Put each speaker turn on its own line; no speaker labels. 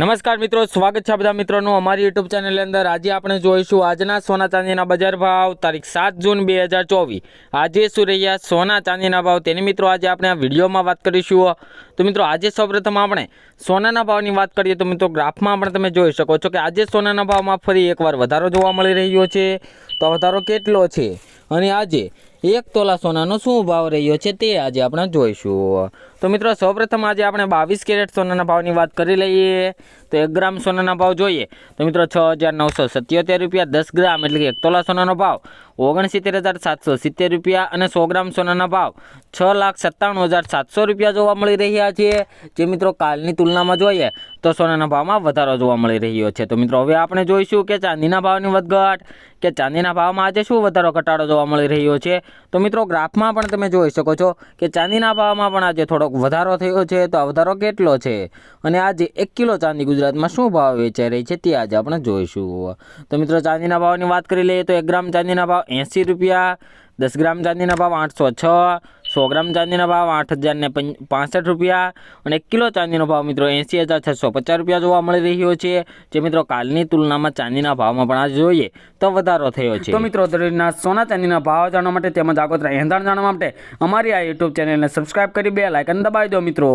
નમસ્કાર મિત્રો, સ્વાગત છે બધા મિત્રોનું અમારી યુટ્યુબ ચેનલની અંદર। આજે આપણે જોઈશું આજના સોના ચાંદીના બજાર ભાવ તારીખ 7 જૂન 2024। આજે શું રહ્યા સોના ચાંદીના ભાવ તેની મિત્રો આજે આપણે આ વિડીયોમાં વાત કરીશું। તો મિત્રો આજે સૌપ્રથમ આપણે સોનાના ભાવની વાત કરીએ તો મિત્રો ગ્રાફમાં પણ તમે જોઈ શકો છો કે આજે સોનાના ભાવમાં ફરી એકવાર વધારો જોવા મળી રહ્યો છે। તો વધારો કેટલો છે અને આજે 1 તોલા સોનાનો શું ભાવ રહ્યો છે તે આજે આપણે જોઈશું। તો મિત્રો સૌપ્રથમ આજે આપણે 22 કેરેટ સોનાના ભાવની વાત કરી લઈએ। તો 1 ગ્રામ સોનાના ભાવ જોઈએ તો મિત્રો 6,977 રૂપિયા। 10 ગ્રામ એટલે કે 1 તોલા સોનાનો ભાવ 69,770 રૂપિયા અને 100 ગ્રામ સોનાના ભાવ 6,97,700 રૂપિયા જોવા મળી રહ્યા છે। જે મિત્રો કાલની તુલનામાં જોઈએ તો સોનાના ભાવમાં વધારો જોવા મળી રહ્યો છે। તો મિત્રો હવે આપણે જોઈશું કે ચાંદીના ભાવની વધઘટ કે ચાંદીના ભાવમાં આજે શું વધારો ઘટાડો જોવા મળી રહ્યો છે। તો મિત્રો ગ્રાફમાં પણ તમે જોઈ શકો છો કે ચાંદીના ભાવમાં પણ આજે થોડોક વધારો થયો છે। તો આ વધારો કેટલો છે અને આજે 1 કિલો ચાંદી ગુજરાતમાં શું ભાવ વેચાઈ રહી છે તે આજે આપણે જોઈશું। તો મિત્રો ચાંદીના ભાવની વાત કરી લઈએ તો 1 ગ્રામ ચાંદીના ભાવ 80 રૂપિયા। 10 ગ્રામ ચાંદીના ભાવ 806। 100 ગ્રામ ચાંદીના ભાવ 8,065 રૂપિયા અને 1 કિલો ચાંદીનો ભાવ મિત્રો 80,650 રૂપિયા જોવા મળી રહ્યો છે। જે મિત્રો કાલની તુલનામાં ચાંદીના ભાવમાં પણ આજે જોઈએ તો વધારો થયો છે। તો મિત્રો દરરોજના સોના ચાંદીના ભાવ જાણવા માટે તેમજ આગોતરા એંધાણ જાણવા માટે અમારી આ યુટ્યુબ ચેનલને સબસ્ક્રાઇબ કરી બેલ આઇકન દબાવી દો મિત્રો।